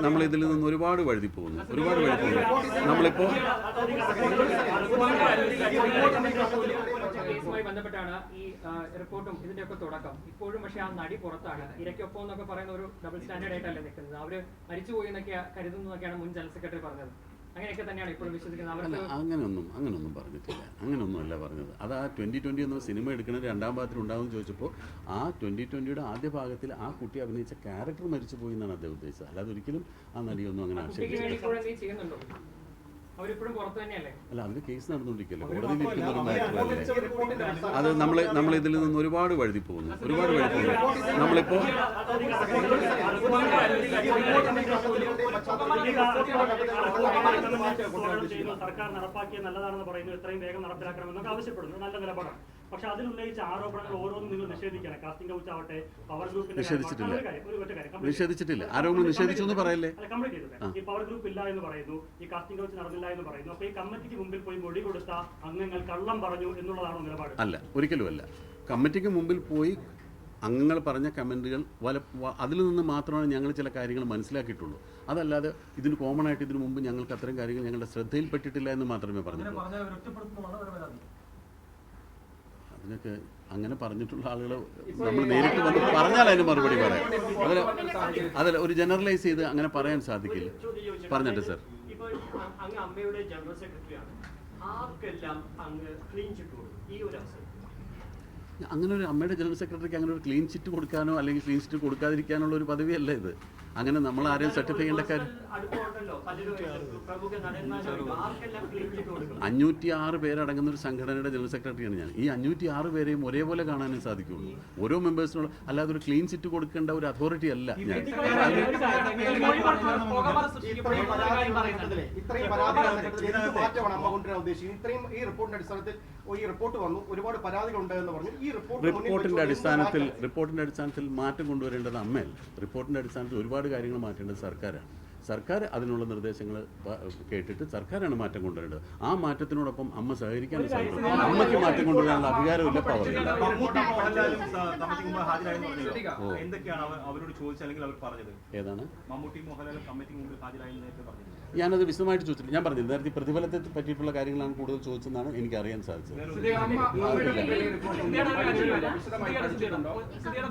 നമ്മൾ ഇതിൽ നിന്ന് ഒരുപാട് വഴുതി പോകുന്നു. നമ്മളിപ്പോൾ കേസുമായി ബന്ധപ്പെട്ടാണ് ഈ റിപ്പോർട്ടും ഇതിന്റെയൊക്കെ തുടക്കം. ഇപ്പോഴും പക്ഷേ ആ നടി പുറത്താണ്. ഇരയ്ക്കൊപ്പം എന്നൊക്കെ പറയുന്ന ഒരു ഡബിൾ സ്റ്റാൻഡേർഡ് ആയിട്ടല്ലേ നിൽക്കുന്നത്. അവര് മരിച്ചുപോയി എന്നൊക്കെ കരുതുന്നതൊക്കെയാണ് മുൻ ജനറൽ സെക്രട്ടറി പറഞ്ഞത്. അങ്ങനെയൊക്കെ തന്നെയാണ് ഇപ്പോഴും വിശ്വസിക്കുന്നത്. അങ്ങനൊന്നും പറഞ്ഞിട്ടില്ല. അങ്ങനൊന്നുമല്ല പറഞ്ഞത്. അത് ആ 2020 എന്ന സിനിമ എടുക്കുന്നത് രണ്ടാം ഭാഗത്തിൽ ഉണ്ടാകുമെന്ന് ചോദിച്ചപ്പോൾ ആ 2020യുടെ ആദ്യ ഭാഗത്തിൽ ആ കുട്ടി അഭിനയിച്ച ക്യാരക്ടർ മരിച്ചു പോയി എന്നാണ് അദ്ദേഹം ഉദ്ദേശിച്ചത്. അല്ലാതെ ഒരിക്കലും ആ നടിയൊന്നും അങ്ങനെ ആക്ഷേപിച്ചില്ല. അല്ല, അതിന് കേസ് നടന്നുകൊണ്ടിരിക്കല്ലോ, കോടതിയിൽ ഇരിക്കുന്ന ഒരു മാറ്ററല്ലേ. അത് നമ്മൾ ഇതിൽ നിന്ന് ഒരുപാട് വഴുതി പോകുന്നു. നമ്മളിപ്പോൾ സർക്കാർ നടപ്പാക്കിയ നല്ലതാണെന്ന് പറയുന്നു, എത്രയും വേഗം നടപ്പിലാക്കണമെന്നൊക്കെ ആവശ്യപ്പെടുന്നു. നല്ല നിലപാടാണ്. പക്ഷെ അതിലുന്നയിച്ച ആരോപണങ്ങൾ ഓരോന്നും നിങ്ങൾ നിഷേധിക്കണം. കാസ്റ്റിംഗ് കൗച്ച് ആവട്ടെ, പവർ ഗ്രൂപ്പിന്റെ നിഷേധിച്ചിട്ടില്ല. ആരോപണം നിഷേധിച്ചു എന്ന് പറയല്ലേ. കംപ്ലീറ്റ് ചെയ്തത് ഈ പവർ ഗ്രൂപ്പ് ഇല്ല എന്ന് പറയുന്നു, ഈ കാസ്റ്റിംഗ് കൗച്ച് നടന്നില്ല എന്ന് പറയുന്നു. അപ്പൊ ഈ കമ്മിറ്റിക്ക് മുമ്പിൽ പോയി മൊഴി കൊടുത്ത അംഗങ്ങൾ കള്ളം പറഞ്ഞു എന്നുള്ളതാണോ നിലപാട്? അല്ല, ഒരിക്കലുമല്ല. കമ്മിറ്റിക്ക് മുമ്പിൽ പോയി അംഗങ്ങൾ പറഞ്ഞ കമൻറ്റുകൾ അതിൽ നിന്ന് മാത്രമാണ് ഞങ്ങൾ ചില കാര്യങ്ങൾ മനസ്സിലാക്കിയിട്ടുള്ളൂ. അതല്ലാതെ ഇതിന് കോമൺ ആയിട്ട് ഇതിനു മുമ്പ് ഞങ്ങൾക്ക് അത്തരം കാര്യങ്ങൾ ഞങ്ങളുടെ ശ്രദ്ധയിൽപ്പെട്ടിട്ടില്ല എന്ന് മാത്രമേ പറഞ്ഞിട്ടുള്ളൂ. അതിനൊക്കെ അങ്ങനെ പറഞ്ഞിട്ടുള്ള ആളുകൾ നമ്മൾ നേരിട്ട് വന്ന് പറഞ്ഞാൽ അതിന് മറുപടി പറയാം. അതല്ല, ഒരു ജനറലൈസ് ചെയ്ത് അങ്ങനെ പറയാൻ സാധിക്കില്ല. പറഞ്ഞിട്ട് സാർ, അങ്ങ് അമ്മയുടെ ജനറൽ സെക്രട്ടറിയാണ്, ആർക്കെല്ലാം അങ്ങ് ക്ലീൻ ചിറ്റ് കൊടുക്കും ഈ ഒരു അവസരം? അങ്ങനെ ഒരു അമ്മയുടെ ജനറൽ സെക്രട്ടറിക്ക് അങ്ങനെ ഒരു ക്ലീൻ ചിറ്റ് കൊടുക്കാനോ അല്ലെങ്കിൽ ക്ലീൻ ചിറ്റ് കൊടുക്കാതിരിക്കാനുള്ള ഒരു പദവിയല്ല ഇത്. അങ്ങനെ നമ്മൾ ആരെയും സർട്ടിഫൈ ചെയ്യേണ്ട കാര്യം. 506 പേരടങ്ങുന്ന ഒരു സംഘടനയുടെ ജനറൽ സെക്രട്ടറിയാണ് ഞാൻ. ഈ 506 പേരെയും ഒരേപോലെ കാണാനേ സാധിക്കുള്ളൂ. ഓരോ മെമ്പേഴ്സിനുള്ള, അല്ലാതെ ഒരു ക്ലീൻ ചിറ്റ് കൊടുക്കേണ്ട ഒരു അതോറിറ്റി അല്ല ഞാൻ. റിപ്പോർട്ടിന്റെ അടിസ്ഥാനത്തിൽ മാറ്റം കൊണ്ടുവരേണ്ടത് അമ്മയല്ല. റിപ്പോർട്ടിന്റെ അടിസ്ഥാനത്തിൽ ഒരുപാട് കാര്യങ്ങൾ മാറ്റേണ്ടത് സർക്കാരാണ്. സർക്കാർ അതിനുള്ള നിർദ്ദേശങ്ങൾ കേട്ടിട്ട് സർക്കാരാണ് മാറ്റം കൊണ്ടുവരേണ്ടത്. ആ മാറ്റത്തിനോടൊപ്പം അമ്മ സഹകരിക്കാൻ സാധിക്കും. അമ്മയ്ക്ക് മാറ്റം കൊണ്ടുവരാനുള്ള അധികാരമില്ല, പവറില്ല. ഏതാണ്? ഞാനത് വിശദമായിട്ട് ചോദിച്ചിട്ട് ഞാൻ പറഞ്ഞില്ല. നേരത്തെ പ്രതിഫലത്തെ പറ്റിയിട്ടുള്ള കാര്യങ്ങളാണ് കൂടുതൽ ചോദിച്ചതെന്നാണ് എനിക്ക് അറിയാൻ സാധിച്ചത്.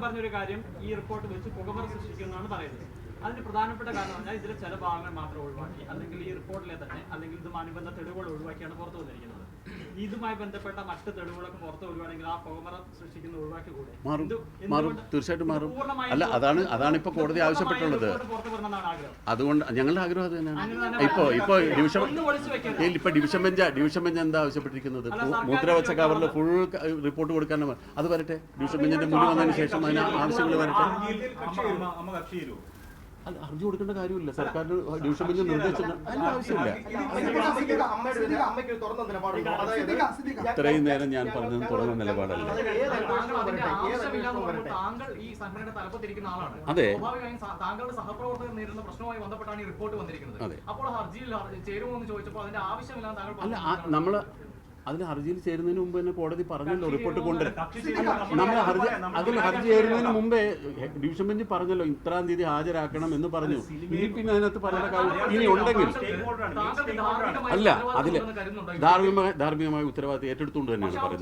പറഞ്ഞൊരു കാര്യം, ഈ റിപ്പോർട്ട് വെച്ച് പുകമറ സൃഷ്ടിക്കുന്നതാണ് പറയുന്നത്. അതിന് പ്രധാനപ്പെട്ട കാരണം പറഞ്ഞാൽ ഇതിലെ ചില ഭാഗങ്ങൾ മാത്രം ഒഴിവാക്കി, അല്ലെങ്കിൽ ഈ റിപ്പോർട്ടിലെ തന്നെ അല്ലെങ്കിൽ ഇതുമായി ബന്ധ തെളിവുകൾ ഒഴിവാക്കിയാണ് പുറത്തു വന്നിരിക്കുന്നത്. ഇതുമായി ബന്ധപ്പെട്ട മറ്റ് തെളിവുകളൊക്കെ പുറത്ത് വരുവാണെങ്കിൽ ആ പുകമറ സൃഷ്ടിക്കുന്ന ഒഴിവാക്കി കൂടെ മാറും, തീർച്ചയായിട്ടും മാറും. അല്ല, അതാണ് ഇപ്പൊ കോടതി ആവശ്യപ്പെട്ടുള്ളത്. അതുകൊണ്ട് ഞങ്ങളുടെ ആഗ്രഹം അത് തന്നെയാണ്. ഇപ്പൊ ഡിവിഷൻ ബെഞ്ച് എന്താ ആവശ്യപ്പെട്ടിരിക്കുന്നത്? മുദ്ര വെച്ച കവറിൽ ഫുൾ റിപ്പോർട്ട് കൊടുക്കാനാണ്. അത് വരട്ടെ, ഡിവിഷൻ ബെഞ്ചിന്റെ മുന്നിൽ വന്നതിന് ശേഷം അതിന് ആവശ്യങ്ങൾ വരട്ടെ. അല്ല, ഹർജി കൊടുക്കേണ്ട കാര്യമില്ല. സർക്കാരിന് ഡിവിഷൻ ബെഞ്ച് നിർദ്ദേശിച്ചില്ല, അതിന്റെ ആവശ്യമില്ല. ഇത്രയും നേരം ഞാൻ പറഞ്ഞത് തുറന്ന നിലപാടല്ല. അതെ, താങ്കളുടെ സഹപ്രവർത്തകർ നേരിടുന്ന പ്രശ്നവുമായി ബന്ധപ്പെട്ടാണ് ഈ റിപ്പോർട്ട് വന്നിരിക്കുന്നത്. അപ്പോൾ ഹർജിയിൽ ചേരുമോ എന്ന് ചോദിച്ചപ്പോൾ അതിന്റെ ആവശ്യമില്ലാന്ന് താങ്കൾ അല്ല, നമ്മള് അതിന് ഹർജിയിൽ ചേരുന്നതിന് മുമ്പ് തന്നെ കോടതി പറഞ്ഞല്ലോ റിപ്പോർട്ട് കൊണ്ടുവരാം. നമ്മൾ ഹർജി ചേരുന്നതിന് മുമ്പേ ഡിവിഷൻ ബെഞ്ച് പറഞ്ഞല്ലോ ഇത്രാം തീയതി ഹാജരാക്കണം എന്ന് പറഞ്ഞു. ഇനി പിന്നെ അതിനകത്ത് പറയേണ്ട കാര്യം ഇനി ഉണ്ടെങ്കിൽ അല്ല, അതിൽ ധാർമ്മികമായ ഉത്തരവാദിത്തം ഏറ്റെടുത്തുകൊണ്ട് തന്നെയാണ് പറയുന്നത്.